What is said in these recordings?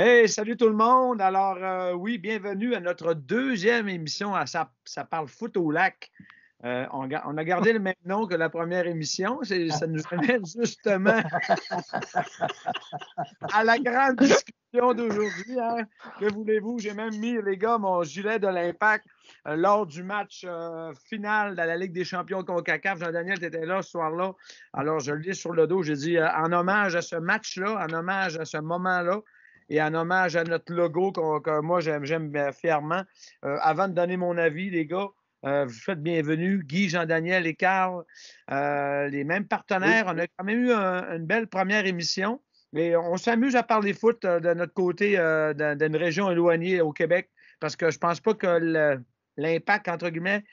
Hey, salut tout le monde. Alors, oui, bienvenue à notre deuxième émission à Ça parle foot au lac. On a gardé le même nom que la première émission. Ça nous amène justement à la grande discussion d'aujourd'hui, hein. Que voulez-vous? J'ai même mis, les gars, mon gilet de l'Impact lors du match final de la Ligue des champions CONCACAF. Jean-Daniel, tu étais là ce soir-là. Alors, je le dis sur le dos. J'ai dit en hommage à ce match-là, en hommage à ce moment-là et en hommage à notre logo que moi, j'aime fièrement. Avant de donner mon avis, les gars, vous faites bienvenue. Guy, Jean-Daniel et Carl, les mêmes partenaires. On a quand même eu une belle première émission. Mais on s'amuse à parler foot de notre côté d'une région éloignée au Québec parce que je pense pas que l'impact, entre guillemets,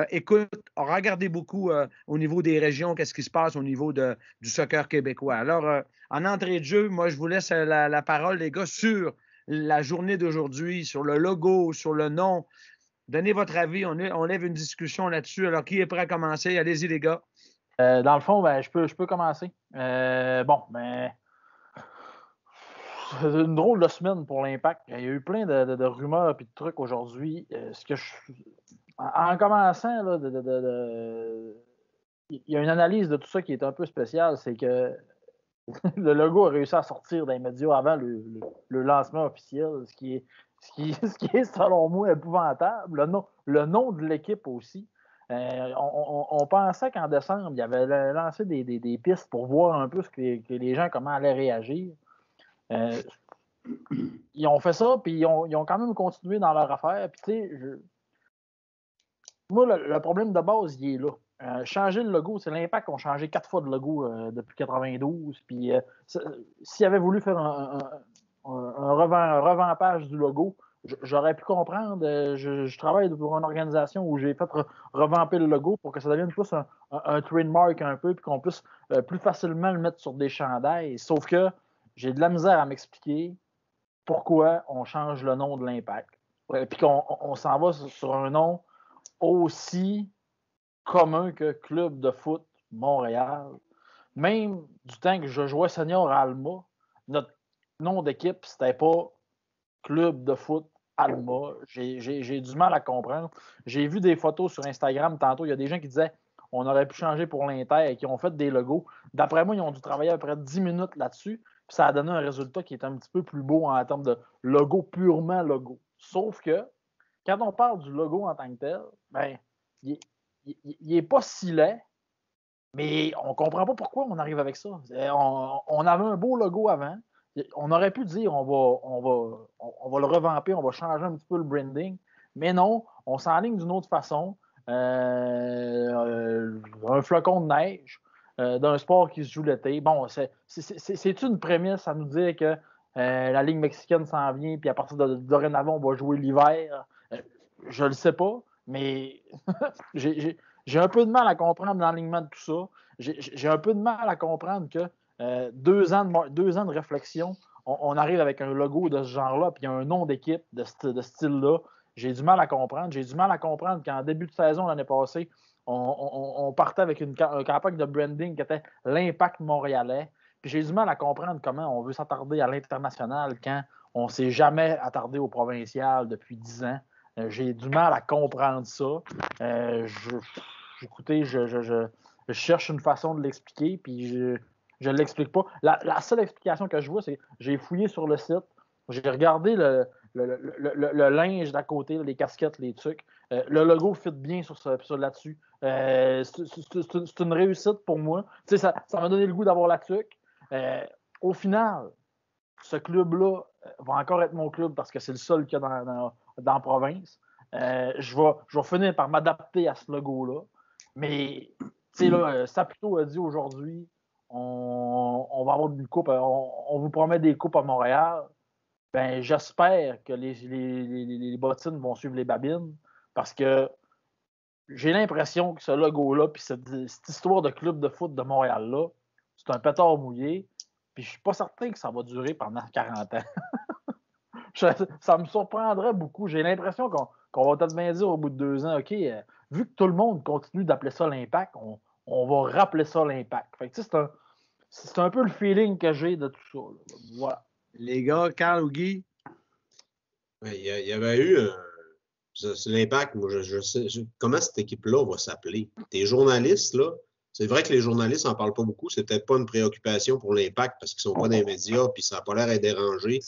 écoute, a regardé beaucoup au niveau des régions, qu'est-ce qui se passe au niveau du soccer québécois. Alors, en entrée de jeu, moi, je vous laisse la parole, les gars, sur la journée d'aujourd'hui, sur le logo, sur le nom. Donnez votre avis, on lève une discussion là-dessus. Alors, qui est prêt à commencer? Allez-y, les gars. Dans le fond, je peux commencer. C'est une drôle de semaine pour l'Impact. Il y a eu plein de rumeurs et de trucs aujourd'hui. En commençant, là, il y a une analyse de tout ça qui est un peu spéciale, c'est que le logo a réussi à sortir des médias avant le lancement officiel, ce qui est, selon moi, épouvantable. Le nom de l'équipe aussi. On pensait qu'en décembre, il y avait lancé des pistes pour voir un peu que les gens, comment allaient réagir. Ils ont fait ça, puis ils ont quand même continué dans leur affaire. Puis, tu sais, moi, le problème de base, il est là. Changer le logo, c'est l'Impact qui ont changé 4 fois de logo depuis 92. Puis, s'ils avaient voulu faire un revampage du logo, j'aurais pu comprendre. Je travaille pour une organisation où j'ai fait revamper le logo pour que ça devienne plus un trademark un peu, puis qu'on puisse plus facilement le mettre sur des chandails. Sauf que j'ai de la misère à m'expliquer pourquoi on change le nom de l'Impact. Puis qu'on s'en va sur un nom aussi commun que Club de foot Montréal. Même du temps que je jouais senior à Alma, notre nom d'équipe, c'était pas Club de foot Alma. J'ai du mal à comprendre. J'ai vu des photos sur Instagram tantôt. Il y a des gens qui disaient on aurait pu changer pour l'Inter et qui ont fait des logos. D'après moi, ils ont dû travailler à peu près 10 minutes là-dessus. Puis ça a donné un résultat qui est un petit peu plus beau en termes de logo, purement logo. Sauf que quand on parle du logo en tant que tel, ben, il n'est pas si laid, mais on ne comprend pas pourquoi on arrive avec ça. On avait un beau logo avant. On aurait pu dire on va le revamper, on va changer un petit peu le branding. Mais non, on s'enligne d'une autre façon. Un flocon de neige d'un sport qui se joue l'été. Bon, c'est une prémisse à nous dire que la Ligue mexicaine s'en vient, puis à partir de dorénavant, on va jouer l'hiver. Je le sais pas, mais j'ai un peu de mal à comprendre l'enlignement de tout ça. J'ai un peu de mal à comprendre que 2 ans de réflexion, on arrive avec un logo de ce genre-là, puis un nom d'équipe de ce style-là. J'ai du mal à comprendre. J'ai du mal à comprendre qu'en début de saison l'année passée, on partait avec une campagne de branding qui était l'Impact montréalais. Puis j'ai du mal à comprendre comment on veut s'attarder à l'international quand on ne s'est jamais attardé au provincial depuis 10 ans. J'ai du mal à comprendre ça. Écoutez, je cherche une façon de l'expliquer, puis je ne l'explique pas. La seule explication que je vois, c'est que j'ai fouillé sur le site, j'ai regardé le linge d'à côté, les casquettes, les trucs. Le logo fit bien sur là-dessus. C'est une réussite pour moi. Ça m'a donné le goût d'avoir la tuque. Au final, ce club-là va encore être mon club parce que c'est le seul qu'il y a dans la province. Je vais finir par m'adapter à ce logo-là. Mais, tu sais, là, Saputo a dit aujourd'hui on va avoir une coupe, on vous promet des coupes à Montréal. Ben, j'espère que les bottines vont suivre les babines parce que j'ai l'impression que ce logo-là, puis cette histoire de club de foot de Montréal-là, c'est un pétard mouillé. Puis je suis pas certain que ça va durer pendant 40 ans. Ça me surprendrait beaucoup. J'ai l'impression qu'on va peut-être bien dire au bout de 2 ans, OK, vu que tout le monde continue d'appeler ça l'impact, on va rappeler ça l'impact. Fait que, c'est un peu le feeling que j'ai de tout ça. Là. Voilà. Les gars, Carl ou Guy? Il y avait eu c'est l'Impact. Moi, je sais comment cette équipe-là va s'appeler. Tes journalistes, là, c'est vrai que les journalistes n'en parlent pas beaucoup. C'est peut-être pas une préoccupation pour l'Impact parce qu'ils sont pas dans les médias puis ça n'a pas l'air à déranger.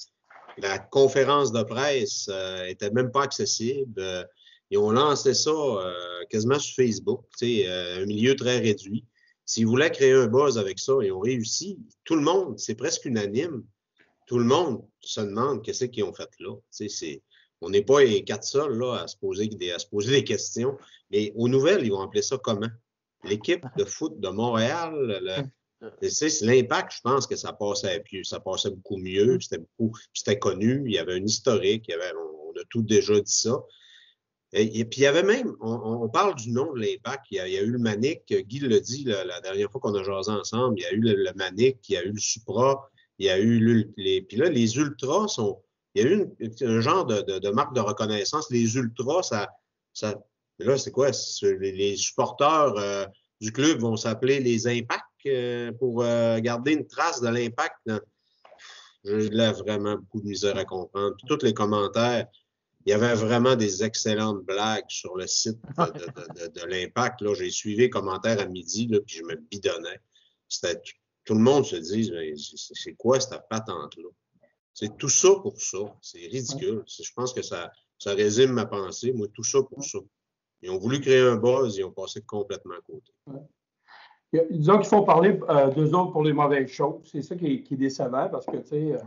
La conférence de presse était même pas accessible. Ils ont lancé ça quasiment sur Facebook, un milieu très réduit. S'ils voulaient créer un buzz avec ça, ils ont réussi. Tout le monde, c'est presque unanime. Tout le monde se demande qu'est-ce qu'ils ont fait là. On n'est pas les quatre seuls là, à se poser des questions. Mais aux nouvelles, ils vont appeler ça comment? L'équipe de foot de Montréal, c'est l'Impact, je pense que ça passait beaucoup mieux, c'était connu, il y avait un historique, on a tout déjà dit ça. Et puis il y avait même, on parle du nom de l'Impact, il y a eu le Manic, Guy l'a dit la dernière fois qu'on a jasé ensemble, il y a eu le Manic, il y a eu le Supra, il y a eu puis là, les Ultras il y a eu un genre de marque de reconnaissance. Les Ultras, là, c'est quoi? Les supporters du club vont s'appeler les Impacts pour garder une trace de l'Impact. J'ai là vraiment beaucoup de misère à comprendre. Puis, tous les commentaires, il y avait vraiment des excellentes blagues sur le site de l'Impact. Là, j'ai suivi les commentaires à midi, là, puis je me bidonnais. Tout le monde se dit, c'est quoi cette patente-là? C'est tout ça pour ça. C'est ridicule. Je pense que ça résume ma pensée. Moi, tout ça pour ça. Ils ont voulu créer un buzz, ils ont passé complètement à côté. Disons qu'ils font parler d'eux autres pour les mauvaises choses. C'est ça qui est décevant parce que, tu sais,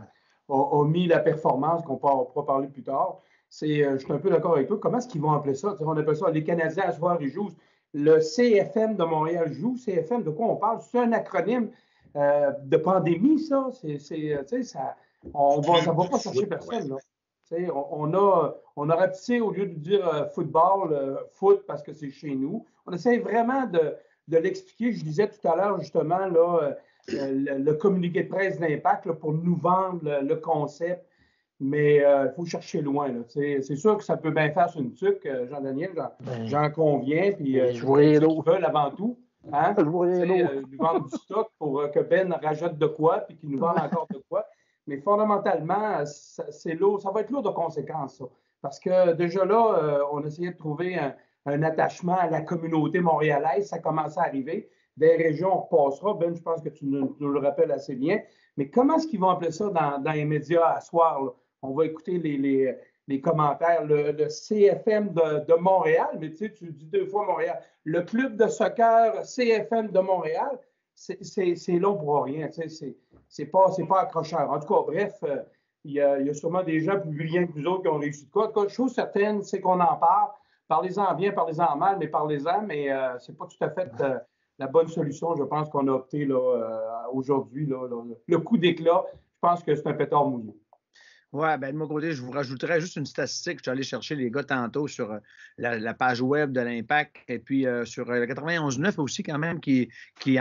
on a mis la performance qu'on pourra parler plus tard. Je suis un peu d'accord avec toi. Comment est-ce qu'ils vont appeler ça? On appelle ça les Canadiens à soir, ils jouent. Le CFM de Montréal joue. CFM, de quoi on parle? C'est un acronyme de pandémie, ça. Ça ne va pas chercher personne. Là. On aurait pu, au lieu de dire football, foot parce que c'est chez nous, on essaie vraiment de l'expliquer. Je disais tout à l'heure, justement, là, le communiqué de presse d'Impact pour nous vendre le concept, mais il faut chercher loin. C'est sûr que ça peut bien faire sur une tuque, Jean-Daniel, j'en conviens, puis je vois qu'ils veulent avant tout. Hein? Nous vendre du stock pour que Ben rajoute de quoi, puis qu'il nous vende encore de quoi. Mais fondamentalement, c'est lourd, ça va être lourd de conséquences, ça. Parce que déjà là, on essayait de trouver un attachement à la communauté montréalaise. Ça commence à arriver. Des régions, on repassera. Ben, je pense que tu nous le rappelles assez bien. Mais comment est-ce qu'ils vont appeler ça dans les médias à soir? Là? On va écouter les commentaires. Le CFM de Montréal, mais tu dis 2 fois Montréal. Le club de soccer CFM de Montréal, c'est long pour rien. C'est pas accrocheur. En tout cas, bref, il y a sûrement des gens plus brillants que nous autres qui ont réussi de quoi. En tout cas, chose certaine, c'est qu'on en parle. Parlez-en bien, parlez-en mal, mais parlez-en. Mais c'est pas tout à fait la bonne solution, je pense, qu'on a opté là, aujourd'hui. Le coup d'éclat, je pense que c'est un pétard mouillé. Oui, bien, de mon côté, je vous rajouterais juste une statistique. Je suis allé chercher les gars tantôt sur la page web de l'Impact et puis sur le 91.9 aussi, quand même, qui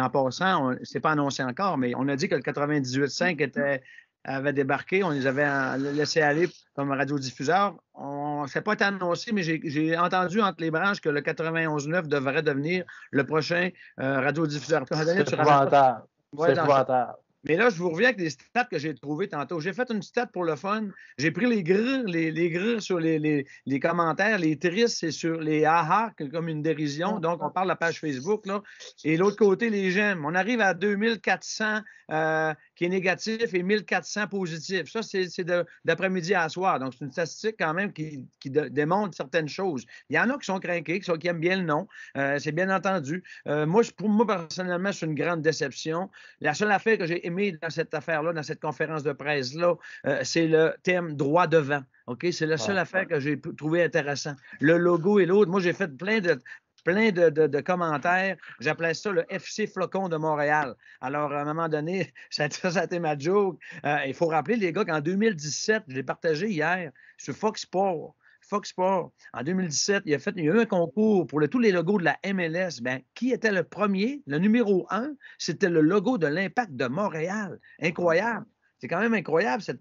en passant, c'est pas annoncé encore, mais on a dit que le 98.5 avait débarqué. On les avait laissé aller comme radiodiffuseur. Ça n'a pas été annoncé, mais j'ai entendu entre les branches que le 91.9 devrait devenir le prochain radiodiffuseur. C'est épouvantable. C'est épouvantable. Mais là, je vous reviens avec des stats que j'ai trouvées tantôt. J'ai fait une stat pour le fun. J'ai pris les grires sur les commentaires, les tristes et sur les aha, comme une dérision. Donc, on parle de la page Facebook, là. Et l'autre côté, les j'aime. On arrive à 2400 qui est négatif et 1400 positif. Ça, c'est d'après-midi à soir. Donc, c'est une statistique quand même qui démontre certaines choses. Il y en a qui sont craqués, qui aiment bien le nom. C'est bien entendu. Pour moi, personnellement, c'est une grande déception. La seule affaire que j'ai aimé dans cette affaire-là, dans cette conférence de presse-là, c'est le thème droit devant. OK? C'est la seule affaire que j'ai trouvé intéressant. Le logo et l'autre, moi, j'ai fait plein de commentaires. J'appelais ça le FC Flocon de Montréal. Alors, à un moment donné, ça a été ma joke. Il faut rappeler, les gars, qu'en 2017, je l'ai partagé hier sur Fox Sports. En 2017, il y a eu un concours pour tous les logos de la MLS. Bien, qui était le premier? Le numéro 1, c'était le logo de l'Impact de Montréal. Incroyable. C'est quand même incroyable. Ça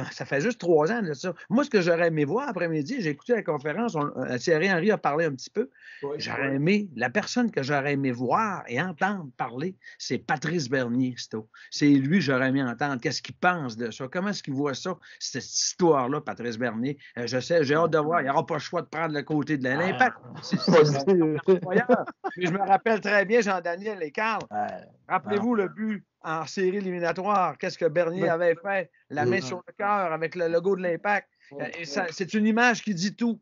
fait juste 3 ans de ça. Moi, ce que j'aurais aimé voir après-midi, j'ai écouté la conférence, Thierry Henry a parlé un petit peu. J'aurais aimé, la personne que j'aurais aimé voir et entendre parler, c'est Patrice Bernier, c'est lui que j'aurais aimé entendre. Qu'est-ce qu'il pense de ça? Comment est-ce qu'il voit ça, cette histoire-là, Patrice Bernier? Je sais, j'ai hâte de voir. Il n'y aura pas le choix de prendre le côté de l'Impact. C'est incroyable. Mais je me rappelle très bien Jean-Daniel et Carl. Rappelez-vous le but en série éliminatoire. Qu'est-ce que Bernier avait fait? La main sur le cœur avec le logo de l'Impact. C'est une image qui dit tout.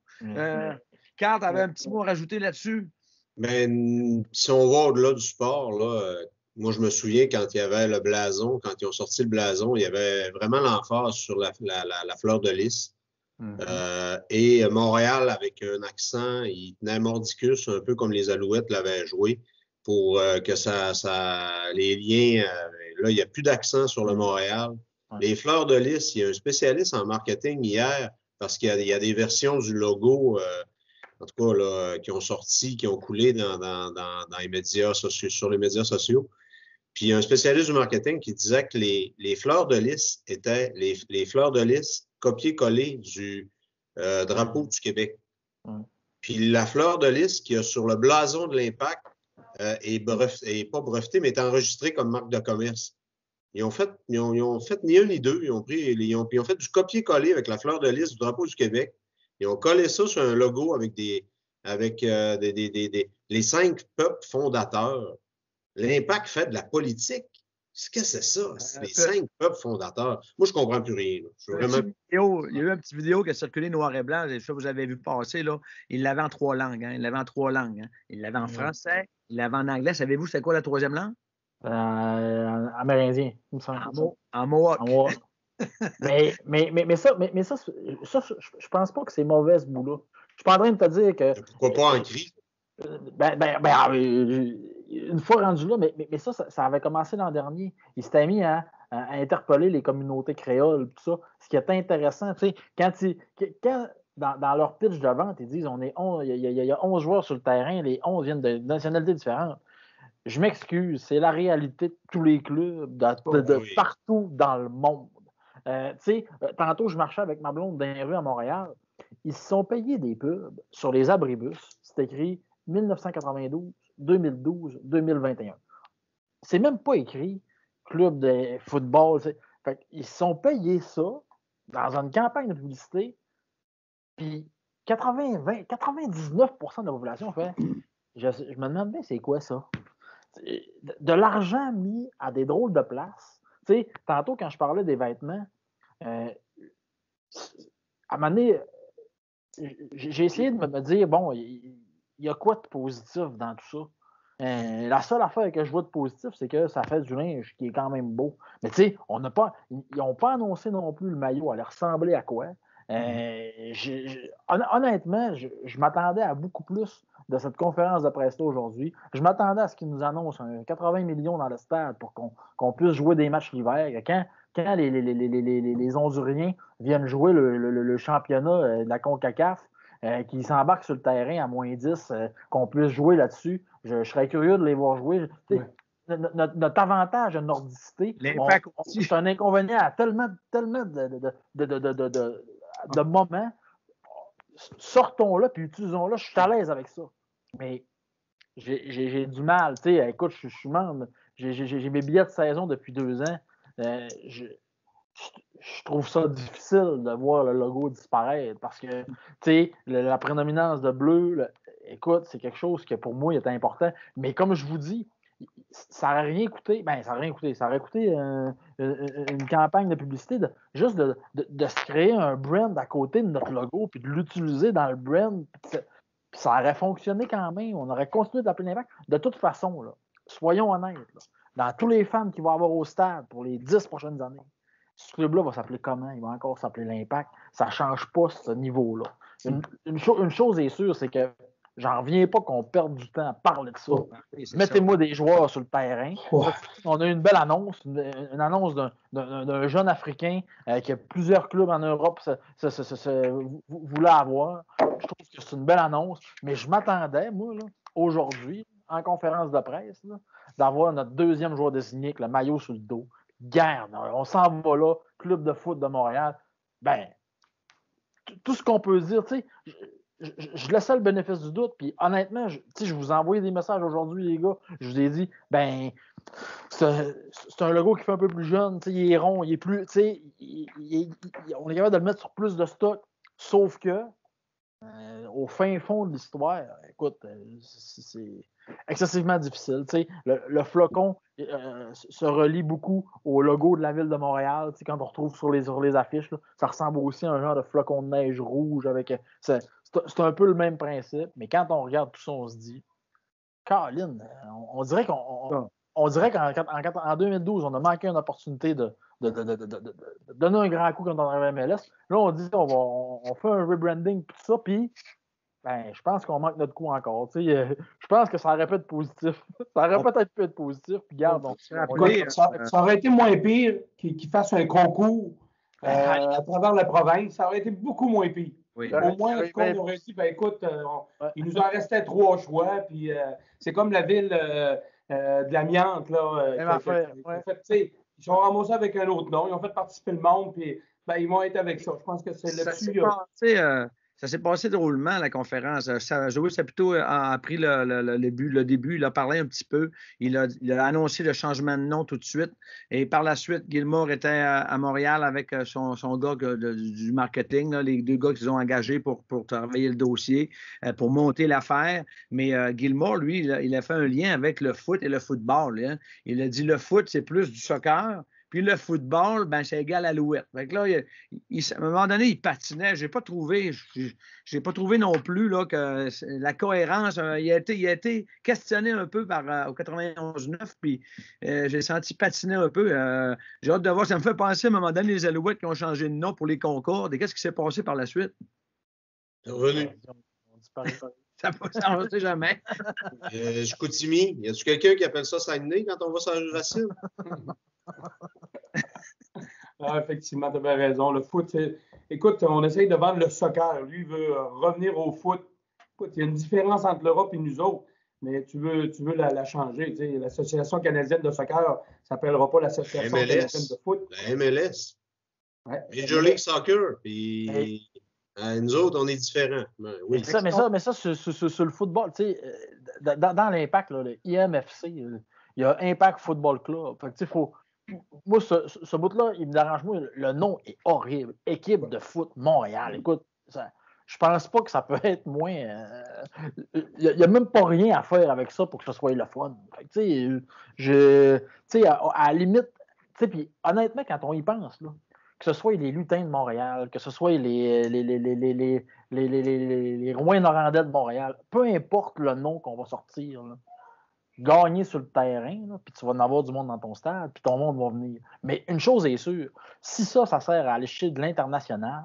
Carl, tu avais un petit mot à rajouter là-dessus? Ben, si on va au-delà du sport, là, moi, je me souviens quand il y avait le blason, quand ils ont sorti le blason, il y avait vraiment l'emphase sur la fleur de lys. Et Montréal, avec un accent, il tenait mordicus, un peu comme les Alouettes l'avaient joué, pour que les liens, là, il n'y a plus d'accent sur le Montréal. Les fleurs de lys, il y a un spécialiste en marketing hier, parce qu'il y a des versions du logo, en tout cas, là, qui ont sorti, qui ont coulé dans les médias sociaux, sur les médias sociaux. Puis il y a un spécialiste du marketing qui disait que les fleurs de lys étaient les fleurs de lys copier-coller du drapeau du Québec. Puis la fleur de lys qu'il y a sur le blason de l'Impact est pas brevetée, mais est enregistrée comme marque de commerce. Ils ont fait ni un ni deux. Ils ont fait du copier-coller avec la fleur de lys du drapeau du Québec. Ils ont collé ça sur un logo avec les 5 peuples fondateurs. L'Impact fait de la politique. Qu'est-ce que c'est ça? C'est les 5 peuples fondateurs. Moi, je ne comprends plus rien. Il y a eu une petite vidéo qui a circulé noir et blanc. Je sais que vous avez vu passer. Là. Il l'avait en 3 langues. Il l'avait en 3 langues. Il l'avait en français, il l'avait en anglais. Savez-vous c'est quoi la 3e langue? Amérindien, il me semble. En Mohawk. mais ça, je pense pas que c'est mauvais ce bout-là. Je suis pas en train de te dire que. Pourquoi pas en cri? Une fois rendu là, mais ça avait commencé l'an dernier. Il s'était mis à interpeller les communautés créoles, tout ça. Ce qui est intéressant, tu sais, quand dans leur pitch de vente, ils disent il y a 11 joueurs sur le terrain, les 11 viennent de nationalités différentes. Je m'excuse, c'est la réalité de tous les clubs, de partout dans le monde. Tantôt, je marchais avec ma blonde dans les rues à Montréal. Ils se sont payés des pubs sur les abribus. C'est écrit 1992, 2012, 2021. C'est même pas écrit club de football. Fait ils se sont payés ça dans une campagne de publicité. Puis 99% de la population fait. Je me demande bien c'est quoi ça? De l'argent mis à des drôles de places. Tantôt, quand je parlais des vêtements, à un moment donné, j'ai essayé de me dire, bon, il y a quoi de positif dans tout ça? La seule affaire que je vois de positif, c'est que ça fait du linge qui est quand même beau. Mais tu sais, ils n'ont pas annoncé non plus le maillot. Elle ressemblait à quoi? Honnêtement, je m'attendais à beaucoup plus de cette conférence de presse aujourd'hui. Je m'attendais à ce qu'ils nous annoncent 80 millions dans le stade pour qu'on puisse jouer des matchs l'hiver. Quand les Honduriens viennent jouer le championnat de la CONCACAF, qui s'embarquent sur le terrain à moins 10, qu'on puisse jouer là-dessus, je serais curieux de les voir jouer. Notre avantage de nordicité, c'est un inconvénient à tellement de moments. Sortons-là puis utilisons-la. Je suis à l'aise avec ça. Mais j'ai du mal. Écoute, je suis membre. J'ai mes billets de saison depuis 2 ans. Je trouve ça difficile de voir le logo disparaître parce que la prédominance de bleu, écoute, c'est quelque chose qui pour moi est important. Mais comme je vous dis, ça n'aurait rien coûté. Ça aurait coûté une campagne de publicité juste de se créer un brand à côté de notre logo puis de l'utiliser dans le brand. Ça aurait fonctionné quand même. On aurait continué d'appeler l'Impact. De toute façon, là, soyons honnêtes, là, dans tous les fans qu'il va y avoir au stade pour les 10 prochaines années, ce club-là va s'appeler comment? Il va encore s'appeler l'Impact. Ça ne change pas ce niveau-là. Une chose est sûre, c'est que j'en reviens pas qu'on perde du temps à parler de ça. Mettez-moi des joueurs sur le terrain. On a une belle annonce, une annonce d'un jeune Africain qui a plusieurs clubs en Europe voulaient avoir. Je trouve que c'est une belle annonce, mais je m'attendais, moi, là, aujourd'hui, en conférence de presse, là, d'avoir notre 2e joueur désigné avec le maillot sur le dos. garde, on s'en va là, Club de foot de Montréal. Ben, tout ce qu'on peut dire, tu sais, je laissais le bénéfice du doute, puis honnêtement, je vous ai envoyé des messages aujourd'hui, les gars. Je vous ai dit, ben, c'est un logo qui fait un peu plus jeune, il est rond, il est plus, on est capable de le mettre sur plus de stock, sauf que, au fin fond de l'histoire, écoute, c'est excessivement difficile. Le flocon se relie beaucoup au logo de la ville de Montréal. Quand on retrouve sur les affiches, là, ça ressemble aussi à un genre de flocon de neige rouge. C'est un peu le même principe, mais quand on regarde tout ça, on se dit, Caroline, on dirait qu'en 2012, on a manqué une opportunité de donner un grand coup quand on arrive à MLS. Là, on dit on fait un rebranding, tout ça, puis je pense qu'on manque notre coup encore. Je pense que ça aurait pu être positif. Ça aurait peut-être pu être positif. Puis garde, ça aurait été moins pire qu'il fasse un concours à travers la province. Ça aurait été beaucoup moins pire. Oui. Au moins, on aurait dit, écoute, il nous en restait 3 choix. Puis c'est comme la ville de l'amiante. Ils sont ramassés avec un autre nom. Ils ont fait participer le monde. Puis ils vont être avec ça. Je pense que c'est là-dessus. Ça s'est passé drôlement, la conférence. Joey Saputo a pris le début, il a parlé un petit peu. Il a annoncé le changement de nom tout de suite. Et par la suite, Gilmour était à Montréal avec son gars du marketing, là, les 2 gars qu'ils ont engagés pour travailler le dossier, pour monter l'affaire. Mais Gilmour, lui, il a fait un lien avec le foot et le football. Hein. Il a dit le foot, c'est plus du soccer. Puis le football, c'est égal à l'Alouette. Fait que là, à un moment donné, il patinait. J'ai pas trouvé non plus là, que la cohérence. Il a été questionné un peu au 91-9, puis j'ai senti patiner un peu. J'ai hâte de voir. Ça me fait penser à un moment donné les Alouettes qui ont changé de nom pour les Concordes. Et qu'est-ce qui s'est passé par la suite? C'est revenu. Ça ne sait jamais. Chicoutimi, y a-tu quelqu'un qui appelle ça Saguenay quand on va sur la Racine? Effectivement, tu avais raison. Le foot, écoute, on essaye de vendre le soccer. Lui, il veut revenir au foot. Écoute, il y a une différence entre l'Europe et nous autres, mais tu veux la changer. L'Association canadienne de soccer ne s'appellera pas l'Association canadienne de foot. La MLS. Ouais. Major League Soccer. Puis nous autres, on est différents. Oui. Mais ça, sur le football, dans l'Impact, là, le IMFC, il y a Impact Football Club. Fait que, moi, ce bout-là, il me dérange. Moi, le nom est horrible. Équipe de foot Montréal. Écoute, je pense pas que ça peut être moins. Il n'y a même pas rien à faire avec ça pour que ce soit le fun. Fait que, à la limite, puis honnêtement, quand on y pense, là, que ce soit les lutins de Montréal, que ce soit les Rouyn-Norandais de Montréal, peu importe le nom qu'on va sortir, là, gagner sur le terrain, puis tu vas en avoir du monde dans ton stade, puis ton monde va venir. Mais une chose est sûre, si ça sert à aller chercher de l'international,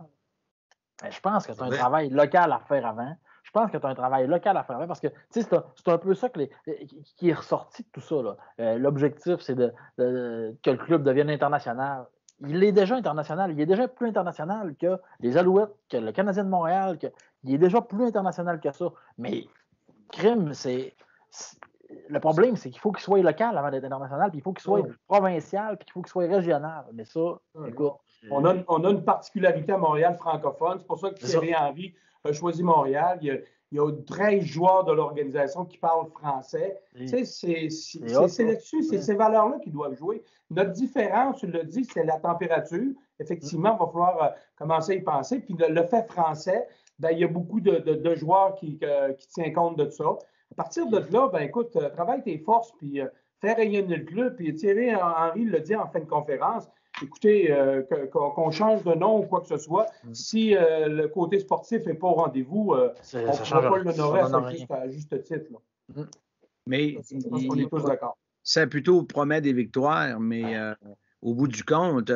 je pense que tu as un travail local à faire avant. Je pense que tu as un travail local à faire avant parce que c'est un peu ça qui est ressorti de tout ça. Là. L'objectif, c'est que le club devienne international. Il est déjà international. Il est déjà plus international que les Alouettes, que le Canadien de Montréal. Il est déjà plus international que ça. Mais crime, le problème, c'est qu'il faut qu'il soit local avant d'être international, puis il faut qu'il soit provincial, puis il faut qu'il soit régional. Mais ça, écoute. On a une particularité à Montréal francophone. C'est pour ça que Thierry Henry a choisi Montréal. Il y a 13 joueurs de l'organisation qui parlent français. C'est là-dessus, c'est ces valeurs-là qui doivent jouer. Notre différence, tu l'as dit, c'est la température. Effectivement, il va falloir commencer à y penser. Puis le fait français, il y a beaucoup de joueurs qui tiennent compte de ça. À partir de là, écoute, travaille tes forces, puis fais rayonner le club. Puis Thierry Henry l'a dit en fin de conférence. Écoutez, qu'on change de nom ou quoi que ce soit, si le côté sportif n'est pas au rendez-vous, on ne pourra pas l'honorer à juste titre. Là. Mais on est tous d'accord. Ça plutôt promet des victoires, mais au bout du compte,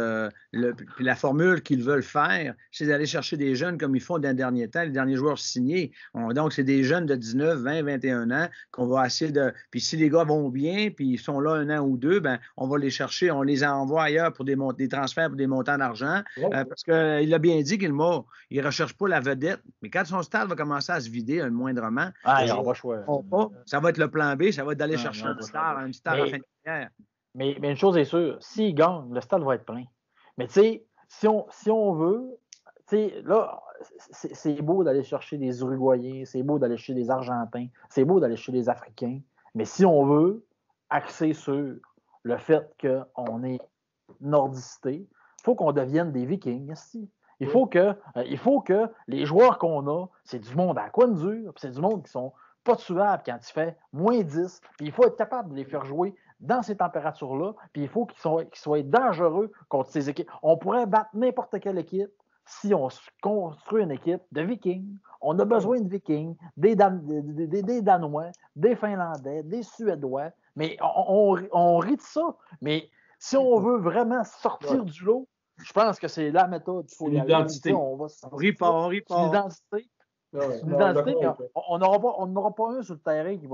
la formule qu'ils veulent faire, c'est d'aller chercher des jeunes comme ils font dans les derniers temps, les derniers joueurs signés. Donc, c'est des jeunes de 19, 20, 21 ans qu'on va essayer de... Puis si les gars vont bien, puis ils sont là 1 an ou 2, on va les chercher, on les envoie ailleurs pour des transferts pour des montants d'argent. Parce qu'il a bien dit qu'il ne recherche pas la vedette. Mais quand son stade va commencer à se vider moindrement, on va choisir. Ça va être le plan B, ça va être d'aller chercher une star en fin de carrière. Mais une chose est sûre, s'ils gagnent, le stade va être plein. Mais tu sais, si on veut, tu sais, là, c'est beau d'aller chercher des Uruguayens, c'est beau d'aller chercher des Argentins, c'est beau d'aller chercher des Africains. Mais si on veut axer sur le fait qu'on est nordicité, il faut qu'on devienne des Vikings. Il faut que les joueurs qu'on a, c'est du monde à quoi de dur, puis c'est du monde qui sont pas tuables quand il fait moins 10, puis il faut être capable de les faire jouer dans ces températures-là, puis il faut qu'ils soient dangereux contre ces équipes. On pourrait battre n'importe quelle équipe si on construit une équipe de Vikings. On a besoin de Vikings, des Danois, des Finlandais, des Suédois, mais on rit de ça. Mais si on veut vraiment sortir du lot, je pense que c'est la méthode qu'il faut y aller. L'identité. On rit pas. L'identité. On n'aura pas un sur le terrain qui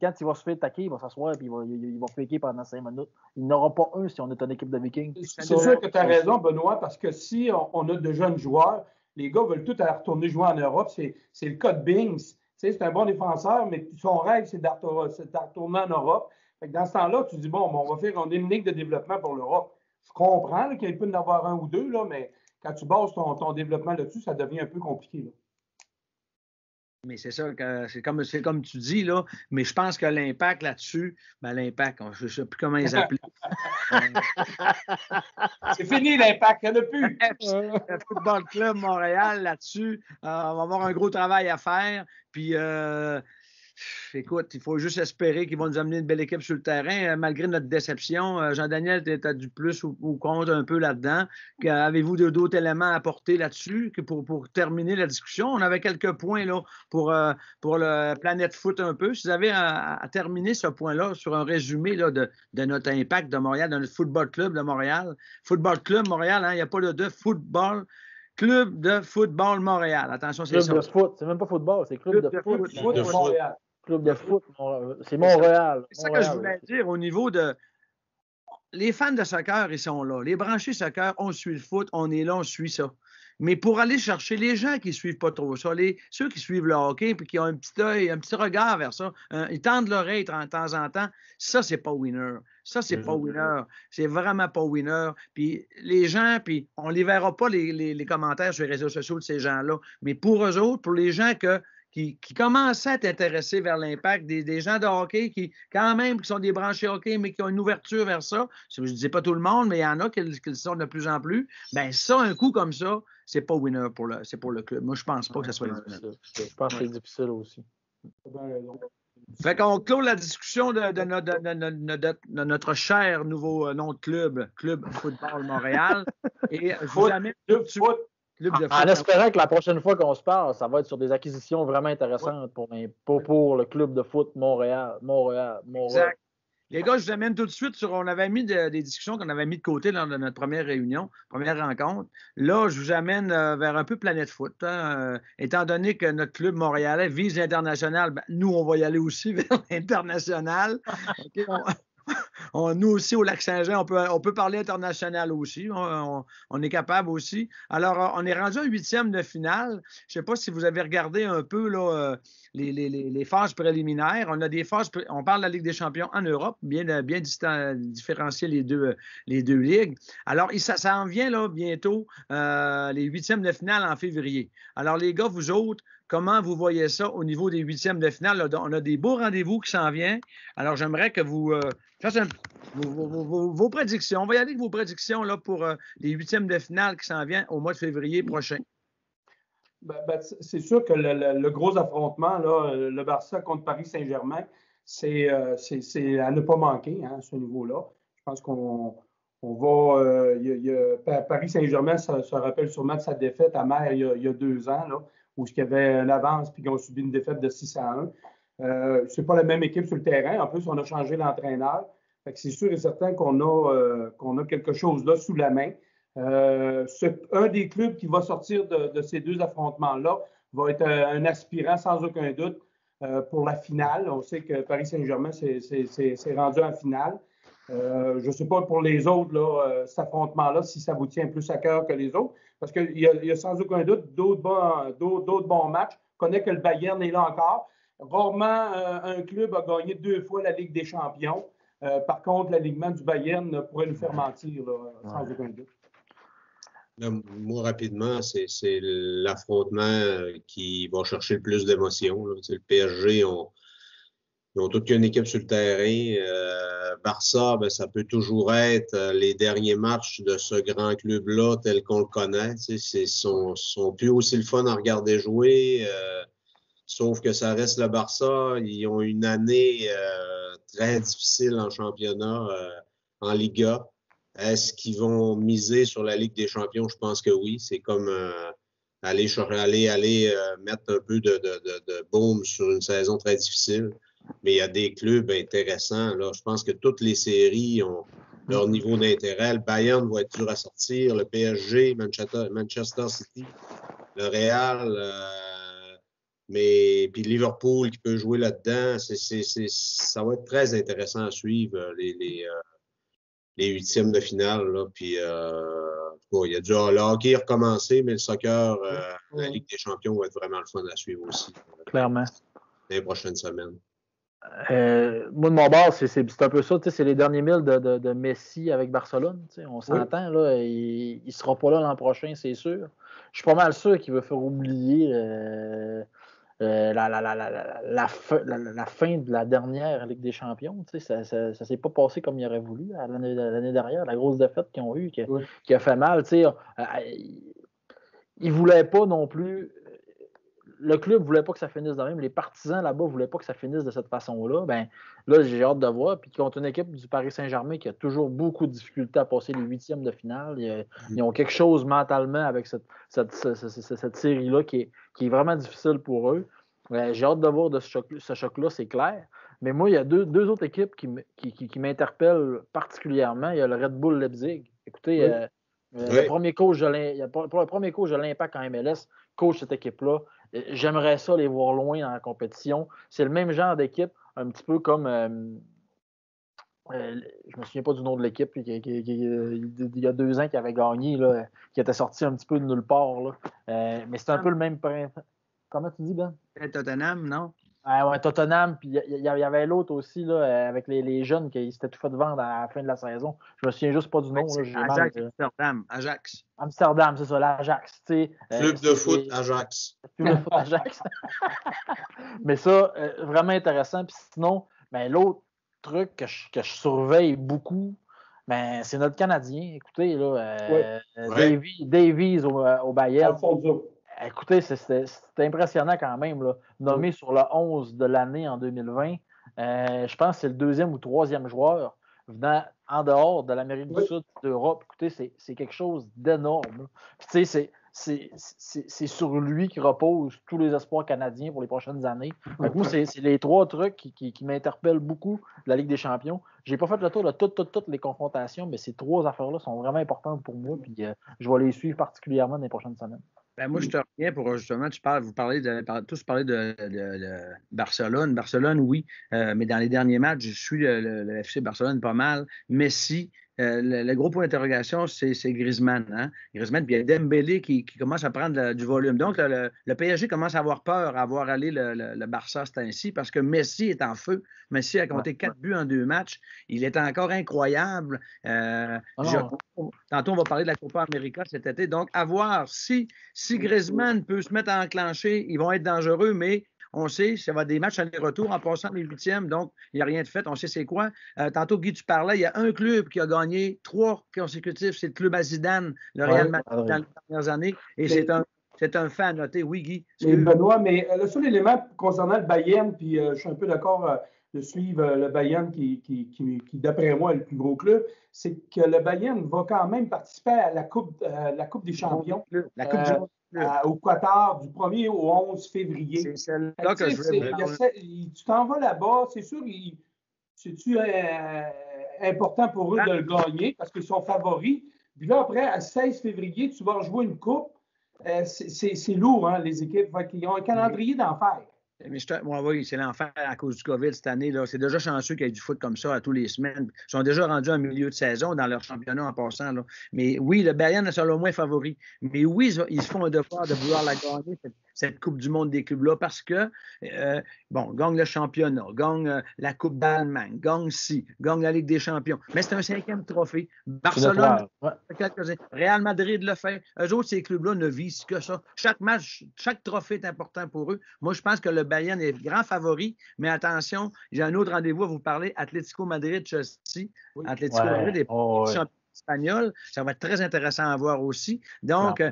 quand il va se faire attaquer, il va s'asseoir et il va faker pendant 5 minutes. Il n'y en aura pas un si on est une équipe de Vikings. C'est sûr que tu as raison, Benoît, parce que si on a de jeunes joueurs, les gars veulent tous aller retourner jouer en Europe. C'est le cas de Bings. C'est un bon défenseur, mais son rêve, c'est de retourner en Europe. Fait que dans ce temps-là, tu dis, bon, on a une ligue de développement pour l'Europe. Je comprends qu'il peut y en avoir un ou deux, là, mais quand tu bases ton développement là-dessus, ça devient un peu compliqué. Là. Mais c'est ça, c'est comme tu dis, là, mais je pense que l'impact là-dessus, l'Impact, je ne sais plus comment ils appellent. C'est fini l'impact, il n'y en a plus. Le Football Club Montréal là-dessus, on va avoir un gros travail à faire. Puis, écoute, il faut juste espérer qu'ils vont nous amener une belle équipe sur le terrain, malgré notre déception. Jean-Daniel, tu as du plus ou contre un peu là-dedans. Avez-vous d'autres éléments à apporter là-dessus pour terminer la discussion? On avait quelques points là, pour le Planète Foot un peu. Si vous avez à terminer ce point-là sur un résumé là, de notre impact de Montréal, de notre Football Club de Montréal. Football Club Montréal, il n'y a pas de football. Club de football Montréal. Attention, c'est ça. Club de foot. C'est même pas football, c'est club de foot. Foot Montréal. Club de foot, c'est Montréal. C'est ça que je voulais dire au niveau de... Les fans de soccer, ils sont là. Les branchés soccer, on suit le foot, on est là, on suit ça. Mais pour aller chercher les gens qui ne suivent pas trop ça, ceux qui suivent le hockey et qui ont un petit œil, un petit regard vers ça, ils tendent l'oreille de temps en temps, ça, c'est pas winner. Ça, c'est pas winner. C'est vraiment pas winner. Puis les gens, puis on ne les verra pas les commentaires sur les réseaux sociaux de ces gens-là. Mais pour eux autres, pour les gens qui commencent à être intéressés vers l'impact, des gens de hockey qui, quand même, qui sont des branchés hockey, mais qui ont une ouverture vers ça. Je ne dis pas tout le monde, mais il y en a qui le sont de plus en plus. Bien, ça, un coup comme ça, c'est pas winner pour le club. Moi, je pense pas que ça soit winner. Je pense que c'est difficile aussi. Fait qu'on clôt la discussion de notre cher nouveau nom de club, Club Football Montréal. Et je vous amène tout de suite. En espérant que la prochaine fois qu'on se parle, ça va être sur des acquisitions vraiment intéressantes pour le club de foot Montréal. Exact. Les gars, je vous amène tout de suite sur. On avait mis des discussions qu'on avait mis de côté lors de notre première réunion, première rencontre. Là, je vous amène vers un peu Planète Foot. Étant donné que notre club montréalais vise l'international, nous, on va y aller aussi vers l'international. Okay, nous aussi, au Lac-Saint-Jean, on peut parler international aussi. On est capable aussi. Alors, on est rendu en 8e de finale. Je ne sais pas si vous avez regardé un peu là, les phases préliminaires. On a des phases, on parle de la Ligue des champions en Europe, bien différencier les deux ligues. Alors, ça en vient là, bientôt, les 8e de finale en février. Alors, les gars, vous autres, comment vous voyez ça au niveau des 8e de finale? Là, on a des beaux rendez-vous qui s'en viennent. Alors, j'aimerais que vous fassiez vos prédictions. On va y aller avec vos prédictions là, pour les 8e de finale qui s'en viennent au mois de février prochain. C'est sûr que le gros affrontement, là, le Barça contre Paris Saint-Germain, c'est à ne pas manquer à ce niveau-là. Je pense qu'on va... Paris Saint-Germain se rappelle sûrement de sa défaite amère il y a 2 ans, là, où il y avait une avance puis qu'ils ont subi une défaite de 6-1. C'est pas la même équipe sur le terrain. En plus, on a changé l'entraîneur. C'est sûr et certain qu'on a quelque chose là sous la main. Un des clubs qui va sortir de ces 2 affrontements-là va être un aspirant sans aucun doute pour la finale. On sait que Paris Saint-Germain s'est rendu en finale. Je ne sais pas pour les autres, là, cet affrontement-là, si ça vous tient plus à cœur que les autres, parce qu'il y a sans aucun doute d'autres bons matchs. On connaît que le Bayern est là encore. Rarement, un club a gagné 2 fois la Ligue des champions. Par contre, l'alignement du Bayern pourrait nous faire mentir, là, sans aucun doute. Là, moi, rapidement, c'est l'affrontement qui va chercher le plus d'émotions. Le PSG, ils ont toute une équipe sur le terrain. Barça, ben, ça peut toujours être les derniers matchs de ce grand club-là tel qu'on le connaît. Sont plus aussi le fun à regarder jouer. Sauf que ça reste le Barça. Ils ont une année très difficile en championnat, en Liga. Est-ce qu'ils vont miser sur la Ligue des champions? Je pense que oui. C'est comme aller mettre un peu de baume sur une saison très difficile. Mais il y a des clubs intéressants. Là. Je pense que toutes les séries ont leur niveau d'intérêt. Le Bayern va être dur à sortir. Le PSG, Manchester City, le Real, puis Liverpool qui peut jouer là-dedans. Ça va être très intéressant à suivre les huitièmes de finale. Là. Puis, il y a le hockey est recommencé, mais le soccer, la Ligue des champions va être vraiment le fun à suivre aussi. Clairement. Les prochaines semaines. Moi, de mon bord, c'est un peu ça. C'est les derniers milles de Messi avec Barcelone. On s'entend. Là, il ne sera pas là l'an prochain, c'est sûr. Je suis pas mal sûr qu'il va faire oublier la fin de la dernière Ligue des champions. Ça ne s'est pas passé comme il aurait voulu l'année dernière. La grosse défaite qu'ils ont eue qui a fait mal. Ils ne voulaient pas non plus. Le club ne voulait pas que ça finisse de même. Les partisans là-bas ne voulaient pas que ça finisse de cette façon-là. Ben, là, j'ai hâte de voir. Puis contre une équipe du Paris Saint-Germain qui a toujours beaucoup de difficultés à passer les huitièmes de finale, ils ont quelque chose mentalement avec cette série-là qui est vraiment difficile pour eux. J'ai hâte de voir de ce choc-là, c'est clair. Mais moi, il y a deux autres équipes qui m'interpellent particulièrement. Il y a le Red Bull Leipzig. Écoutez, le premier coach de l'Impact en MLS, coach cette équipe-là. J'aimerais ça les voir loin dans la compétition. C'est le même genre d'équipe, un petit peu comme je me souviens pas du nom de l'équipe il y a 2 ans qui avait gagné, là, qui était sorti un petit peu de nulle part. Là. Mais c'est un peu le même principe. Comment tu dis, Ben? Tottenham, non? Ouais, Tottenham, puis il y avait l'autre aussi, là, avec les jeunes qui s'étaient tout fait vendre à la fin de la saison. Je me souviens juste pas du nom. Là, Ajax. Amsterdam, c'est ça, l'Ajax. Club de foot Ajax. Club de foot Ajax. Mais ça, vraiment intéressant. Puis sinon, ben, l'autre truc que je surveille beaucoup, ben, c'est notre Canadien. Écoutez, là, Davies au Bayern. Alfonso. Écoutez, c'est impressionnant quand même, là. Nommé sur le 11 de l'année en 2020. Je pense que c'est le 2e ou 3e joueur venant en dehors de l'Amérique du Sud, d'Europe. Écoutez, c'est quelque chose d'énorme. Tu sais, c'est sur lui qui repose tous les espoirs canadiens pour les prochaines années. Donc, moi, c'est les 3 trucs qui m'interpellent beaucoup de la Ligue des champions. Je n'ai pas fait le tour de toutes les confrontations, mais ces 3 affaires-là sont vraiment importantes pour moi. Puis je vais les suivre particulièrement dans les prochaines semaines. Ben moi, je te reviens pour justement, vous parlez tous parlez de Barcelone. Barcelone, oui, mais dans les derniers matchs, je suis le FC Barcelone pas mal. Messi, le gros point d'interrogation, c'est Griezmann. Hein? Griezmann, puis il y a Dembélé qui commence à prendre du volume. Donc, le PSG commence à avoir peur à voir aller le Barça, c'est ainsi, parce que Messi est en feu. Messi a compté 4 buts en 2 matchs. Il est encore incroyable. Tantôt, on va parler de la Copa América cet été. Donc, à voir si Griezmann peut se mettre à enclencher, ils vont être dangereux, mais on sait, ça va des matchs aller-retour en passant les huitièmes, donc il n'y a rien de fait. On sait c'est quoi. Tantôt, Guy, tu parlais, il y a un club qui a gagné 3 consécutifs, c'est le club à Zidane, le Real Madrid dans les dernières années, et c'est un fait à noter. Oui, Guy. Mais Benoît, mais le seul élément concernant le Bayern, puis je suis un peu d'accord de suivre le Bayern qui, d'après moi, est le plus gros club, c'est que le Bayern va quand même participer à la Coupe des champions. La Coupe du Monde. Au Qatar du 1er au 11 février. C'est celle-là que je voulais tu t'en vas là-bas, c'est sûr, c'est-tu important pour eux de le gagner parce qu'ils sont favoris. Puis là, après, à 16 février, tu vas rejouer une coupe. C'est lourd, hein, les équipes. Ils ont un calendrier d'enfer. Mais oui, c'est l'enfer à cause du COVID cette année. Là. C'est déjà chanceux qu'il y ait du foot comme ça à tous les semaines. Ils sont déjà rendus en milieu de saison dans leur championnat en passant. Là. Mais oui, le Bayern est selon moi favori. Mais oui, ils se font un devoir de vouloir la gagner, cette Coupe du monde des clubs-là, parce que, gagne le championnat, gagne la Coupe d'Allemagne, gagne la Ligue des champions. Mais c'est un 5e trophée. Barcelone, Real Madrid le fait. Eux autres, ces clubs-là ne visent que ça. Chaque match, chaque trophée est important pour eux. Moi, je pense que le Bayern est grand favori, mais attention, j'ai un autre rendez-vous à vous parler. Atlético Madrid-Chelsea. Oui. Atlético Madrid est champion espagnol. Ça va être très intéressant à voir aussi. Donc,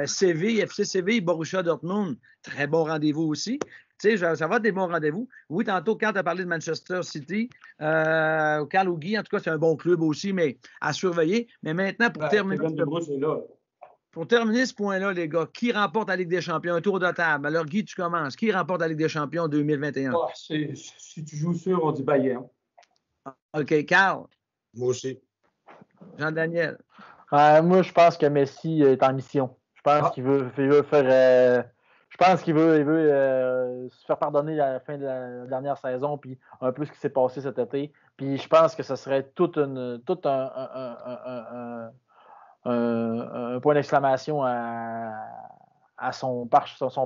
Séville, FC Séville, Borussia Dortmund, très bon rendez-vous aussi. Tu sais, ça va être des bons rendez-vous. Oui, tantôt, quand tu as parlé de Manchester City, Carl ou Guy, en tout cas, c'est un bon club aussi, mais à surveiller. Mais maintenant, pour terminer ce point-là, les gars, qui remporte la Ligue des champions? Un tour de table. Alors, Guy, tu commences. Qui remporte la Ligue des champions 2021? Si tu joues sûr, on dit Bayern. OK. Carl? Moi aussi. Jean-Daniel? Moi, je pense que Messi est en mission. Je pense qu'il veut faire... je pense qu'il veut se faire pardonner à la fin de la dernière saison, puis un peu ce qui s'est passé cet été. Puis je pense que ce serait tout un point d'exclamation à son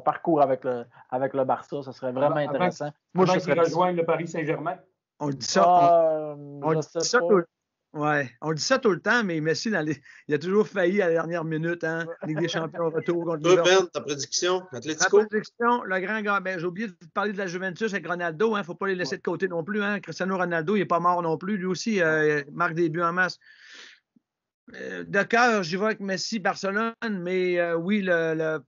parcours avec le Barça. Ça serait vraiment intéressant. Moi, je serais rejoindre le Paris Saint-Germain. On dit ça. On dit ça tout le temps. Ouais, on dit ça tout le temps, mais Messi, il a toujours failli à la dernière minute, hein? Ligue des champions retour contre Liverpool. Ben, ta prédiction, Atlético? Ma prédiction, le grand gars, j'ai oublié de parler de la Juventus avec Ronaldo, hein? Faut pas les laisser de côté non plus, hein? Cristiano Ronaldo, il n'est pas mort non plus, lui aussi, marque des buts en masse. De cœur, j'y vais avec Messi, Barcelone, mais oui,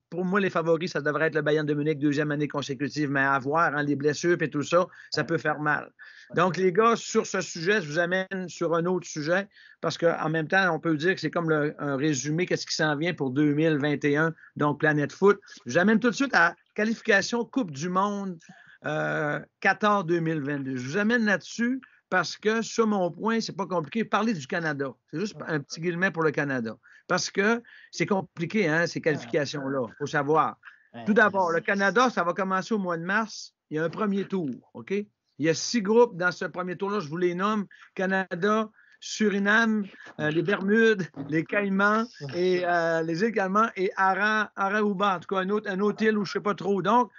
pour moi, les favoris, ça devrait être le Bayern de Munich, 2e année consécutive, mais à voir, hein, les blessures et tout ça, ça peut faire mal. Donc, les gars, sur ce sujet, je vous amène sur un autre sujet, parce qu'en même temps, on peut dire que c'est comme un résumé, qu'est-ce qui s'en vient pour 2021, donc Planète Foot. Je vous amène tout de suite à qualification Coupe du Monde Qatar 2022. Je vous amène là-dessus, parce que, sur mon point, c'est pas compliqué. Parler du Canada. C'est juste un petit guillemet pour le Canada. Parce que c'est compliqué, hein, ces qualifications-là. Il faut savoir. Tout d'abord, le Canada, ça va commencer au mois de mars. Il y a un premier tour, OK? Il y a 6 groupes dans ce premier tour-là. Je vous les nomme. Canada, Suriname, les Bermudes, les Caïmans et les îles Caïmans et Aruba. En tout cas, un autre île où je ne sais pas trop. Donc,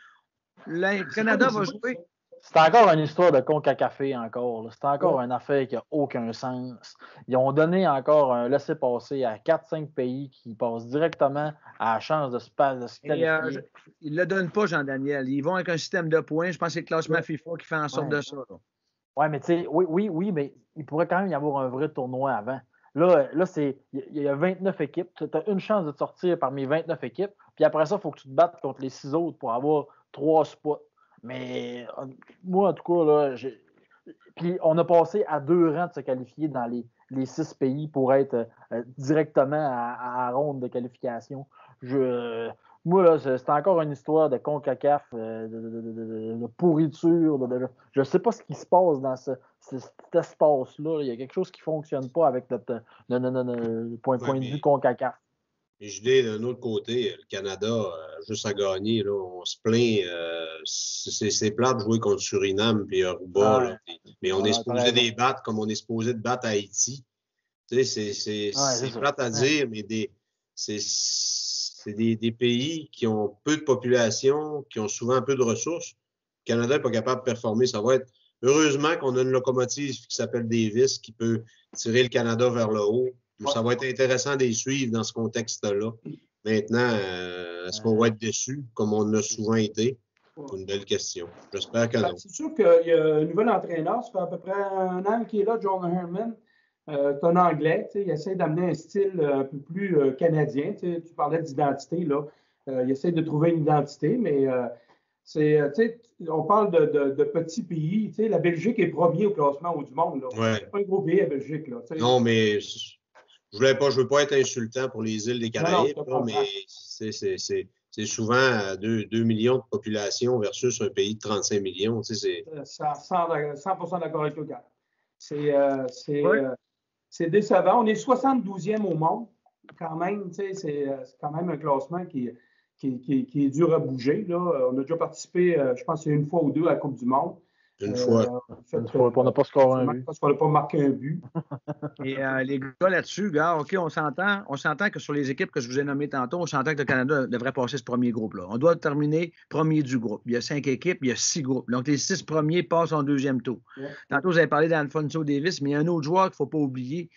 le Canada va jouer... C'est encore une histoire de CONCACAF encore. Là. C'est encore une affaire qui n'a aucun sens. Ils ont donné encore un laissez-passer à 4-5 pays qui passent directement à la chance de se qualifier. Ils ne le donnent pas, Jean-Daniel. Ils vont avec un système de points. Je pense que c'est le classement FIFA qui fait en sorte de ça. Oui, mais tu sais, oui, mais il pourrait quand même y avoir un vrai tournoi avant. Là il y a 29 équipes. Tu as une chance de te sortir parmi 29 équipes. Puis après ça, il faut que tu te battes contre les 6 autres pour avoir 3 spots. Mais moi, en tout cas, là, puis on a passé à 2 rangs de se qualifier dans les 6 pays pour être directement à la ronde de qualification. Moi, là, c'est encore une histoire de CONCACAF, de pourriture. Je ne sais pas ce qui se passe dans cet espace-là. Il y a quelque chose qui ne fonctionne pas avec notre point de vue CONCACAF. Et je dis d'un autre côté, le Canada, juste à gagner, là, on se plaint. C'est plate de jouer contre Suriname et Aruba. Mais on est supposé les battre comme on est supposé de battre Haïti. Tu sais, c'est plate à dire, mais c'est des pays qui ont peu de population, qui ont souvent peu de ressources. Le Canada n'est pas capable de performer. Ça va être heureusement qu'on a une locomotive qui s'appelle Davis qui peut tirer le Canada vers le haut. Ça va être intéressant de les suivre dans ce contexte-là. Maintenant, est-ce qu'on va être déçus, comme on l'a souvent été? C'est une belle question. J'espère que non. C'est sûr qu'il y a un nouvel entraîneur. Ça fait à peu près 1 an qu'il est là, John Herman. C'est un Anglais. Il essaie d'amener un style un peu plus canadien. Tu parlais d'identité. Là. Il essaie de trouver une identité, mais on parle de petits pays. La Belgique est premier au classement du monde. C'est pas un gros pays, la Belgique. Là, non, mais... Je veux pas être insultant pour les îles des Caraïbes, mais c'est souvent 2 millions de population versus un pays de 35 millions. Tu sais, c'est 100% d'accord avec toi. C'est décevant. On est 72e au monde, quand même. C'est quand même un classement qui qui est dur à bouger. Là. On a déjà participé, je pense, une fois ou deux à la Coupe du Monde. Une fois. Une fois, on n'a pas scoré un but. Parce qu'on n'a pas marqué un but. Et les gars là-dessus, gars, OK, on s'entend que sur les équipes que je vous ai nommées tantôt, on s'entend que le Canada devrait passer ce premier groupe-là. On doit terminer premier du groupe. Il y a 5 équipes, il y a 6 groupes. Donc, les 6 premiers passent en deuxième tour. Ouais. Tantôt, vous avez parlé d'Alfonso Davis, mais il y a un autre joueur qu'il ne faut pas oublier,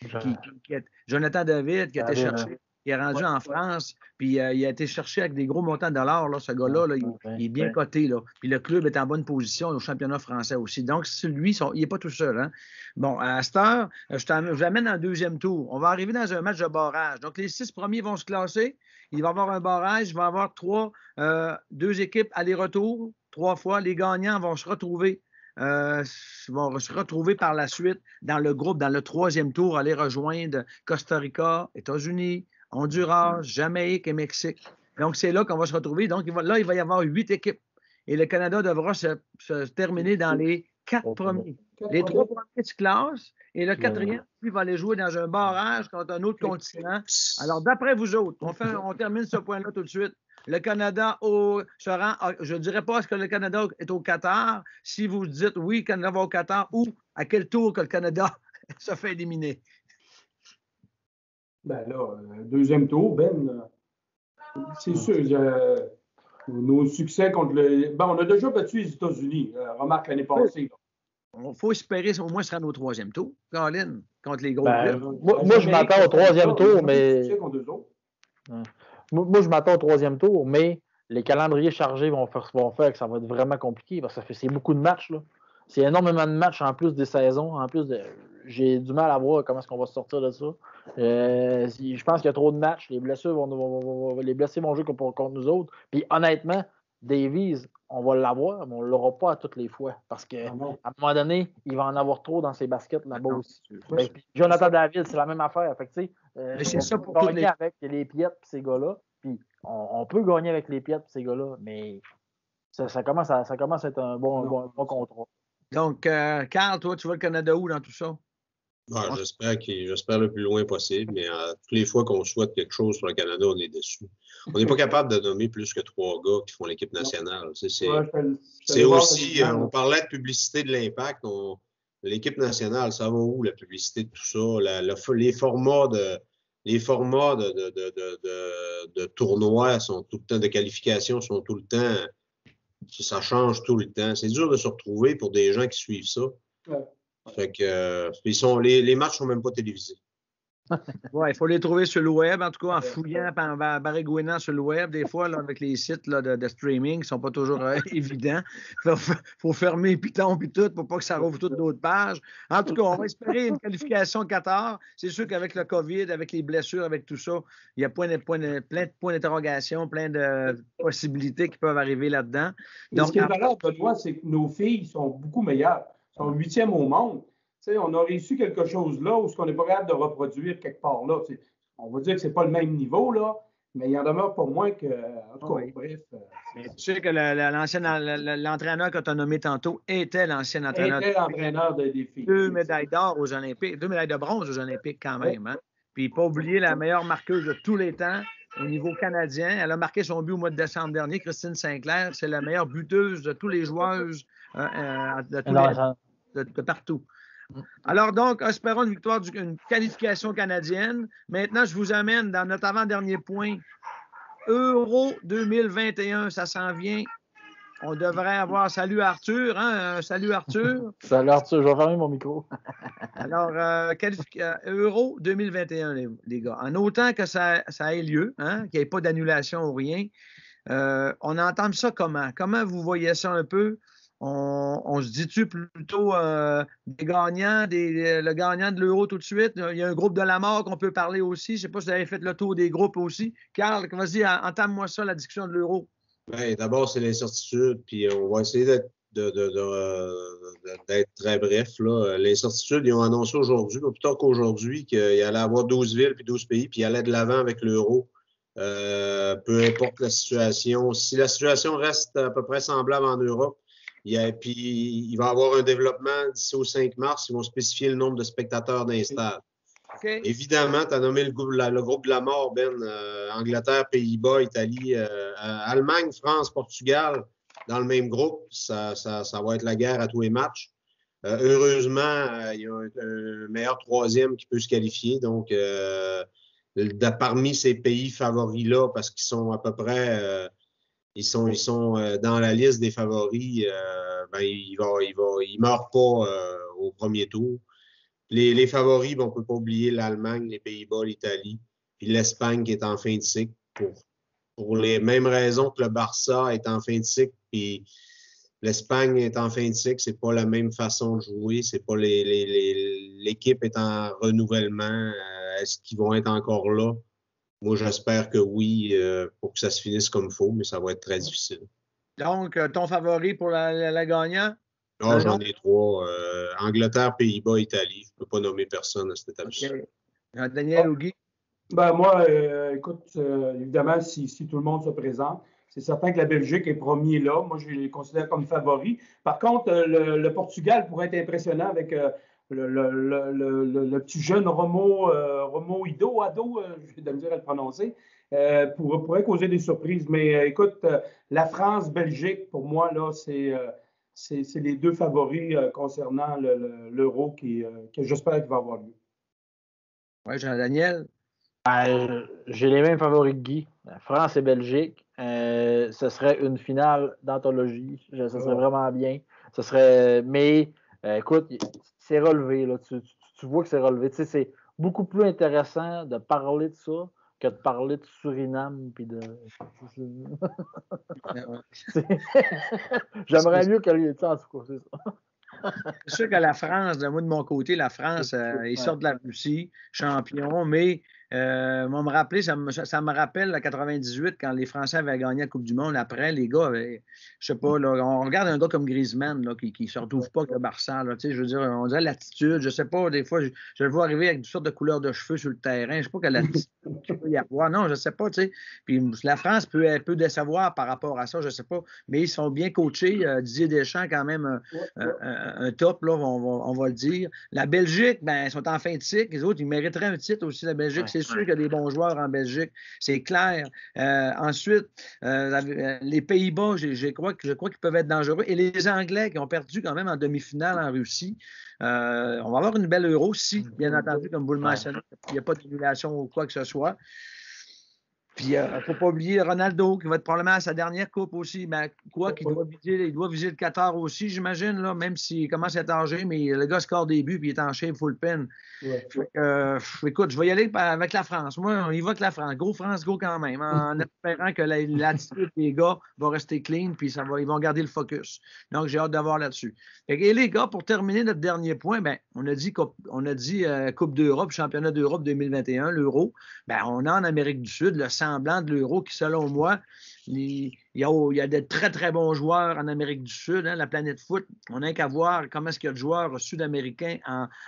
qui est Jonathan David, qui a été cherché. Il est rendu en France, puis il a été cherché avec des gros montants de dollars. Là, ce gars-là, là, il est bien coté. Là. Puis le club est en bonne position au championnat français aussi. Donc, lui, il n'est pas tout seul. Hein. Bon, à cette heure, je vous amène en deuxième tour. On va arriver dans un match de barrage. Donc, les 6 premiers vont se classer. Il va y avoir un barrage. Il va y avoir 2 équipes aller-retour, 3 fois. Les gagnants vont se retrouver. Vont se retrouver par la suite dans le groupe, dans le 3e tour, aller rejoindre Costa Rica, États-Unis, Honduras, Jamaïque et Mexique. Donc, c'est là qu'on va se retrouver. Donc, il va y avoir 8 équipes. Et le Canada devra se terminer dans les 4 premiers. Les 3 premiers se classent et le 4e, lui, va aller jouer dans un barrage contre un autre continent. Alors, d'après vous autres, on termine ce point-là tout de suite. Le Canada se rend, je ne dirais pas est-ce que le Canada est au Qatar. Si vous dites oui, le Canada va au Qatar, ou à quel tour que le Canada se fait éliminer? Ben là, deuxième tour, c'est sûr, nos succès contre le... Ben, on a déjà battu les États-Unis, remarque l'année passée. Il faut espérer au moins se rendre au 3e tour, Colin, contre les gros moi, je m'attends au 3e tour, mais... Moi, je m'attends au 3e tour, mais les calendriers chargés vont faire que ça va être vraiment compliqué parce que c'est beaucoup de matchs. Là. C'est énormément de matchs en plus des saisons. En plus j'ai du mal à voir comment est-ce qu'on va sortir de ça. Je pense qu'il y a trop de matchs. Les blessés vont jouer contre nous autres. Puis honnêtement, Davies, on va l'avoir, mais on ne l'aura pas à toutes les fois. Parce qu'à un moment donné, il va en avoir trop dans ses baskets là-bas aussi. Ben, Jonathan David, c'est la même affaire. Fait que, c'est ça pour gagner avec les Piettes et ces gars-là. Puis on peut gagner avec les Piettes et ces gars-là, mais ça commence à être un bon contrat. Donc, Carl, toi, tu vois le Canada où dans tout ça? Ouais, j'espère le plus loin possible, mais toutes les fois qu'on souhaite quelque chose sur le Canada, on est déçu. On n'est pas capable de nommer plus que 3 gars qui font l'équipe nationale. C'est aussi, on parlait de publicité de l'Impact. L'équipe nationale, ça va où la publicité de tout ça? Les formats de tournois sont tout le temps, de qualification sont tout le temps, ça change tout le temps. C'est dur de se retrouver pour des gens qui suivent ça. Ouais. Fait que les matchs sont même pas télévisés. Oui, il faut les trouver sur le web, en tout cas en fouillant, en baragouinant sur le web, des fois, là, avec les sites là, de streaming qui ne sont pas toujours évidents. Il faut fermer Python et tout pour pas que ça rouvre toutes d'autres pages. En tout cas, on va espérer une qualification Qatar. C'est sûr qu'avec le COVID, avec les blessures, avec tout ça, il y a plein de points d'interrogation, plein de possibilités qui peuvent arriver là-dedans. Donc, ce qui est valable, Benoît, c'est que nos filles sont beaucoup meilleures. Elles sont 8e au monde. T'sais, on a réussi quelque chose là où on n'est pas capable de reproduire quelque part là. T'sais, on va dire que ce n'est pas le même niveau, là, mais il y en demeure pas moins que. En tout cas, bref. Tu sais que l'entraîneur que tu as nommé tantôt était l'ancien entraîneur. Était l'entraîneur des filles. 2 médailles d'or aux Olympiques, 2 médailles de bronze aux Olympiques quand même. Hein? Puis pas oublier la meilleure marqueuse de tous les temps au niveau canadien. Elle a marqué son but au mois de décembre dernier. Christine Sinclair, c'est la meilleure buteuse de tous les joueuses de partout. Alors donc, espérons une qualification canadienne. Maintenant, je vous amène dans notre avant-dernier point. Euro 2021, ça s'en vient. On devrait avoir... Salut Arthur, hein? Salut Arthur. Salut Arthur, je vais fermer mon micro. Alors, Euro 2021, les gars. En autant que ça ait lieu, hein? Qu'il n'y ait pas d'annulation ou rien, on entend ça comment? Comment vous voyez ça un peu? On se dit-tu plutôt des gagnants, le gagnant de l'Euro tout de suite? Il y a un groupe de la mort qu'on peut parler aussi. Je ne sais pas si vous avez fait le tour des groupes aussi. Carl, vas-y, entame-moi ça, la discussion de l'Euro. Bien, d'abord, c'est l'incertitude, puis on va essayer d'être très bref. Là. L'incertitude, ils ont annoncé aujourd'hui, plus tard qu'aujourd'hui, qu'il allait avoir 12 villes puis 12 pays, puis ils allaient de l'avant avec l'Euro. Peu importe la situation. Si la situation reste à peu près semblable en Europe, puis il va y avoir un développement d'ici au 5 mars. Ils vont spécifier le nombre de spectateurs dans les stades. Okay. Évidemment, tu as nommé le groupe de la mort, Ben. Angleterre, Pays-Bas, Italie, Allemagne, France, Portugal, dans le même groupe. Ça va être la guerre à tous les matchs. Heureusement, il y a un meilleur troisième qui peut se qualifier. Donc, parmi ces pays favoris-là, parce qu'ils sont à peu près... ils sont dans la liste des favoris. Ils ne meurent pas au premier tour. Les favoris, on ne peut pas oublier l'Allemagne, les Pays-Bas, l'Italie, puis l'Espagne qui est en fin de cycle pour les mêmes raisons que le Barça est en fin de cycle, puis l'Espagne est en fin de cycle. C'est pas la même façon de jouer. C'est pas l'équipe est en renouvellement. Est-ce qu'ils vont être encore là? Moi, j'espère que oui, pour que ça se finisse comme il faut, mais ça va être très difficile. Donc, ton favori pour la gagnant? Ah, j'en ai 3. Angleterre, Pays-Bas, Italie. Je ne peux pas nommer personne à cette étape-ci. Okay. Daniel ou Guy? Ben moi, écoute, évidemment, si tout le monde se présente, c'est certain que la Belgique est premier là. Moi, je les considère comme favori. Par contre, le Portugal pourrait être impressionnant avec le petit jeune Romo Ado, j'ai de la misère à le prononcer, pourrait causer des surprises. Mais écoute, la France-Belgique, pour moi, là, c'est les deux favoris concernant l'Euro que j'espère qu'il va avoir lieu. Oui, Jean-Daniel. J'ai les mêmes favoris que Guy. France et Belgique. Ce serait une finale d'anthologie. Ce serait vraiment bien. Mais écoute, c'est relevé. Là. Tu vois que c'est relevé. Tu sais, c'est beaucoup plus intéressant de parler de ça que de parler de Suriname puis de. J'aimerais mieux qu'elle y ait ça, en tout cas, c'est ça. C'est sûr que la France, moi de mon côté, la France, ils sortent de la Russie, champion, mais on me rappelait, ça me rappelle la 98 quand les Français avaient gagné la Coupe du Monde. Après, les gars, je sais pas, là, on regarde un gars comme Griezmann là, qui ne se retrouve pas avec le Barça. Là, je veux dire, on dirait l'attitude, je sais pas, des fois, je le vois arriver avec toutes sortes de couleurs de cheveux sur le terrain. Je sais pas quelle attitude qu'il peut y avoir. Non, je sais pas, tu sais. Puis la France peut décevoir par rapport à ça, je sais pas. Mais ils sont bien coachés. Didier Deschamps, quand même, un top, là, on va le dire. La Belgique, ben, ils sont en fin de cycle. Les autres, ils mériteraient un titre aussi, la Belgique. C'est sûr qu'il y a des bons joueurs en Belgique. C'est clair. Ensuite, les Pays-Bas, je crois qu'ils peuvent être dangereux. Et les Anglais qui ont perdu quand même en demi-finale en Russie. On va avoir une belle Euro si, bien entendu, comme vous le mentionnez, il n'y a pas d'annulation ou quoi que ce soit. Puis, il ne faut pas oublier Ronaldo, qui va être probablement à sa dernière coupe aussi. Ben, il doit viser le Qatar aussi, j'imagine, là, même s'il commence à être âgé, mais le gars score des buts puis il est en shape full pen. Ouais. Écoute, je vais y aller avec la France. Moi, on y va avec la France. Go France, go quand même, en espérant que l'attitude des gars va rester clean puis ils vont garder le focus. Donc, j'ai hâte de voir là-dessus. Et les gars, pour terminer notre dernier point, ben, on a dit Coupe d'Europe, Championnat d'Europe 2021, l'Euro. Ben, on a en Amérique du Sud le semblant de l'Euro qui, selon moi, il y a de très, très bons joueurs en Amérique du Sud, hein, la planète foot. On n'a qu'à voir comment est-ce qu'il y a de joueurs sud-américains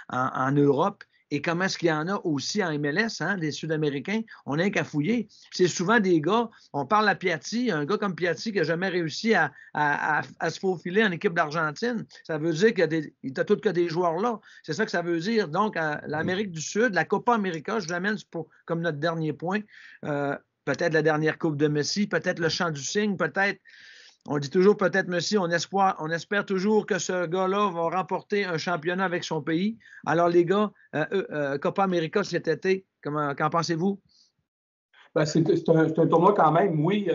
en Europe et comment est-ce qu'il y en a aussi en MLS, hein, des Sud-Américains. On n'a qu'à fouiller. C'est souvent des gars, on parle à Piatti, un gars comme Piatti qui n'a jamais réussi à se faufiler en équipe d'Argentine. Ça veut dire qu'il y a tout que des joueurs là. C'est ça que ça veut dire. Donc, l'Amérique du Sud, la Copa América, je l'amène comme notre dernier point. Peut-être la dernière Coupe de Messi, peut-être le chant du cygne, peut-être, on dit toujours peut-être Messi, on espère toujours que ce gars-là va remporter un championnat avec son pays. Alors les gars, Copa América cet été, qu'en pensez-vous? Ben, c'est un tournoi quand même, oui,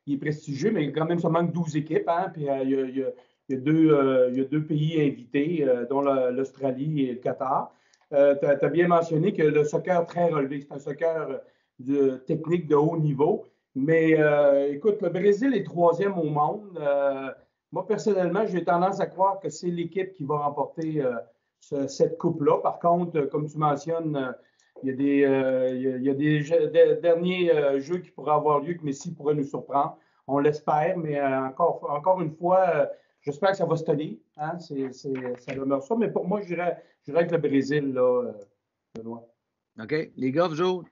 il est prestigieux, mais il y a quand même seulement 12 équipes, hein, puis il y a deux pays invités, dont l'Australie et le Qatar. Tu as bien mentionné que le soccer très relevé, c'est un soccer technique de haut niveau. Mais écoute, le Brésil est troisième au monde. Moi, personnellement, j'ai tendance à croire que c'est l'équipe qui va remporter cette coupe-là. Par contre, comme tu mentionnes, il y a des derniers jeux qui pourraient avoir lieu que Messi pourrait nous surprendre. On l'espère, mais encore une fois, j'espère que ça va se tenir. Hein? Ça demeure ça. Mais pour moi, j'irais avec le Brésil, là, Benoît. OK. Les gars, vous autres?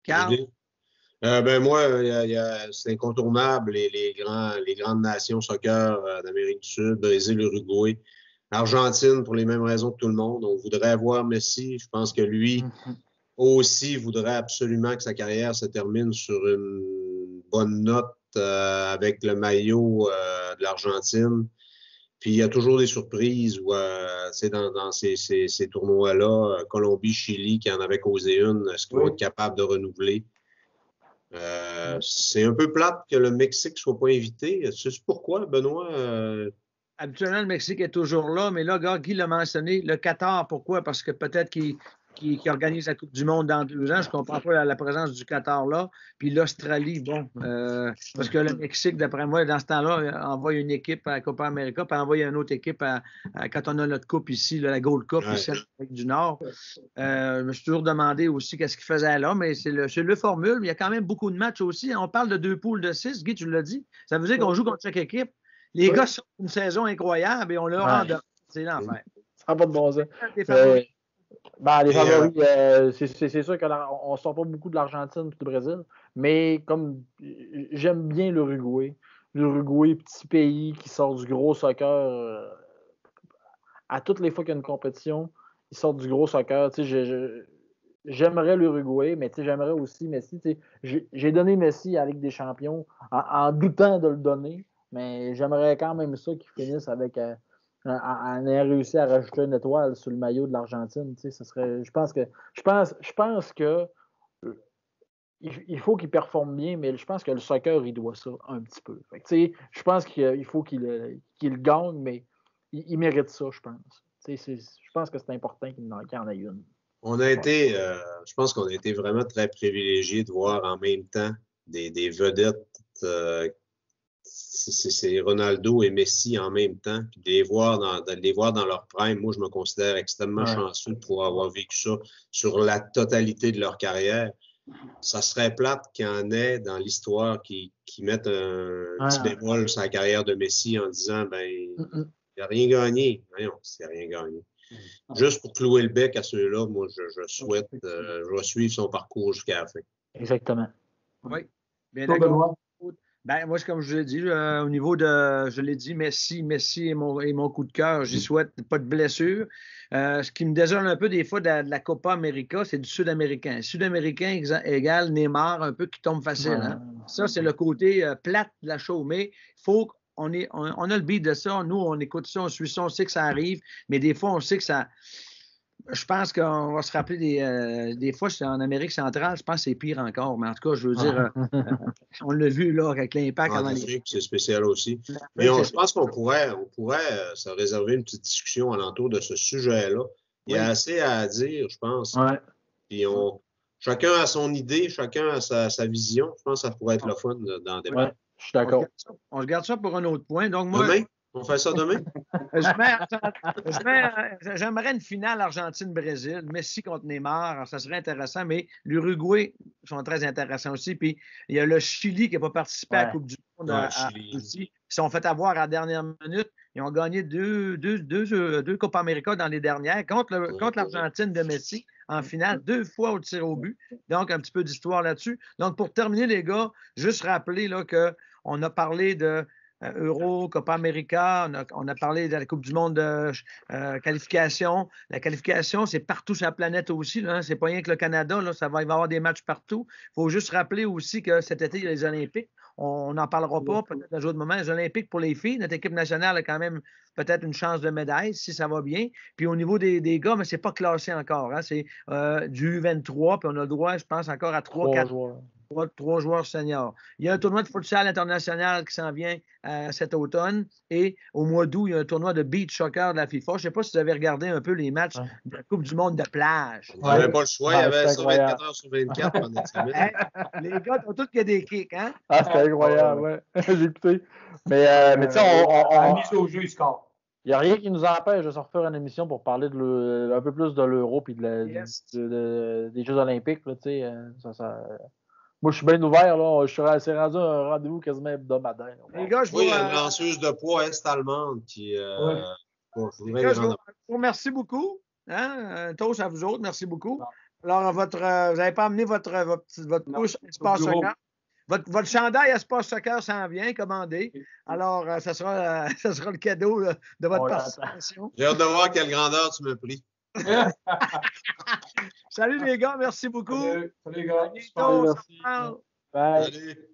Carl? Moi, c'est incontournable, les grandes nations soccer d'Amérique du Sud, Brésil, Uruguay. L'Argentine, pour les mêmes raisons que tout le monde. On voudrait avoir Messi. Je pense que lui aussi voudrait absolument que sa carrière se termine sur une bonne note avec le maillot de l'Argentine. Puis il y a toujours des surprises où, dans ces tournois-là, Colombie, Chili, qui en avait causé une, est-ce qu'ils vont être capables de renouveler? C'est un peu plate que le Mexique ne soit pas invité. Tu sais pourquoi, Benoît? Habituellement, le Mexique est toujours là, mais là, Guy l'a mentionné. Le Qatar, pourquoi? Parce que peut-être qu'il organise la Coupe du Monde dans 2 ans. Je ne comprends pas la présence du Qatar là. Puis l'Australie, bon, parce que le Mexique, d'après moi, dans ce temps-là, envoie une équipe à la Copa América, puis envoie une autre équipe quand on a notre coupe ici, la Gold Cup, ici, en Amérique du Nord. Je me suis toujours demandé aussi qu'est-ce qu'il faisait là, mais c'est le formule. Il y a quand même beaucoup de matchs aussi. On parle de 2 poules de 6. Guy, tu l'as dit. Ça veut dire qu'on joue contre chaque équipe. Les gars sont une saison incroyable et on leur en donne. C'est l'enfer. Ça n'a pas de bon sens. Les favoris, c'est sûr qu'on ne sort pas beaucoup de l'Argentine et du Brésil, mais comme j'aime bien l'Uruguay. L'Uruguay, petit pays qui sort du gros soccer à toutes les fois qu'il y a une compétition, ils sortent du gros soccer. J'aimerais l'Uruguay, mais j'aimerais aussi Messi. J'ai donné Messi à la Ligue des Champions en doutant de le donner. Mais j'aimerais quand même ça qu'ils finissent avec en ayant réussi à rajouter une étoile sur le maillot de l'Argentine. Ce serait. Je pense que il faut qu'il performe bien, mais je pense que le soccer, il doit ça un petit peu. Je pense qu'il faut qu'il gagne, mais il mérite ça, je pense. Je pense que c'est important qu'il en ait une. Je pense qu'on a été vraiment très privilégiés de voir en même temps des vedettes. C'est Ronaldo et Messi en même temps, puis de les voir dans leur prime. Moi, je me considère extrêmement chanceux de pouvoir avoir vécu ça sur la totalité de leur carrière. Ça serait plate qu'il y en ait dans l'histoire qui mettent un petit bémol sur la carrière de Messi en disant il n'a rien gagné. Voyons, il n'a rien gagné. Juste pour clouer le bec à ceux-là, moi, je souhaite je vais suivre son parcours jusqu'à la fin. Exactement. Oui. Bien d'accord. Moi, c'est comme je l'ai dit, au niveau de, je l'ai dit, Messi est mon coup de cœur. J'y souhaite pas de blessure. Ce qui me désole un peu des fois de la Copa América, c'est du Sud-Américain. Sud-Américain égale Neymar, un peu qui tombe facile. Hein? Ça, c'est le côté plate de la chose. Mais il faut qu'on on a le beat de ça. Nous, on écoute ça, on suit ça, on sait que ça arrive. Mais des fois, on sait que ça... Je pense qu'on va se rappeler des fois, c'est en Amérique centrale, je pense que c'est pire encore. Mais en tout cas, je veux dire, on l'a vu là avec l'Impact. En Afrique, c'est spécial aussi. Mais je pense qu'on pourrait se réserver une petite discussion alentour de ce sujet-là. Il y a assez à dire, je pense. Puis chacun a son idée, chacun a sa vision. Je pense que ça pourrait être le fun d'en débattre. Je suis d'accord. On se garde ça pour un autre point. Donc, moi, demain? On fait ça demain? J'aimerais une finale Argentine-Brésil, Messi contre Neymar, alors, ça serait intéressant, mais l'Uruguay sont très intéressants aussi. Puis il y a le Chili qui n'a pas participé à la Coupe du Monde aussi. Ils se sont fait avoir à la dernière minute. Ils ont gagné deux Copa América dans les dernières contre l'Argentine de Messi en finale, 2 fois au tir au but. Donc, un petit peu d'histoire là-dessus. Donc, pour terminer, les gars, juste rappeler là, qu'on a parlé de Euro, Copa América, on a parlé de la Coupe du Monde de qualification. La qualification, c'est partout sur la planète aussi. Là, hein. C'est pas rien que le Canada, là, il va y avoir des matchs partout. Il faut juste rappeler aussi que cet été, il y a les Olympiques. On n'en parlera pas, peut-être un jour de moment. Les Olympiques pour les filles, notre équipe nationale a quand même peut-être une chance de médaille, si ça va bien. Puis au niveau des gars, mais c'est pas classé encore. Hein. C'est du 23, puis on a le droit, je pense, encore à 3-4 joueurs. 3 joueurs seniors. Il y a un tournoi de futsal international qui s'en vient cet automne et au mois d'août, il y a un tournoi de beach soccer de la FIFA. Je ne sais pas si vous avez regardé un peu les matchs de la Coupe du monde de plage. On n'avait pas le choix, il y avait 24 heures sur 24 pendant cette semaine. Les gars ont tous qu'il y a des kicks, hein? C'était incroyable, ouais. J'ai écouté. Mais tu sais, on mise au jeu, score. Il n'y a rien qui nous empêche de se refaire une émission pour parler un peu plus de l'Euro et des Jeux olympiques. Là, moi, je suis bien ouvert. Là. C'est rendu un rendez-vous quasiment hebdomadaire. Les gars, il y a une lanceuse de poids est-allemande qui... je vous remercie beaucoup. Hein? Un toast à vous autres. Merci beaucoup. Alors, vous n'avez pas amené votre couche espace soccer. Votre chandail à Sport Soccer s'en vient, commandé. Alors, ça sera le cadeau de votre participation. J'ai hâte de voir quelle grandeur tu m'as pris. Salut les gars, merci beaucoup. Salut les gars. À bientôt, Merci. Bye. Salut.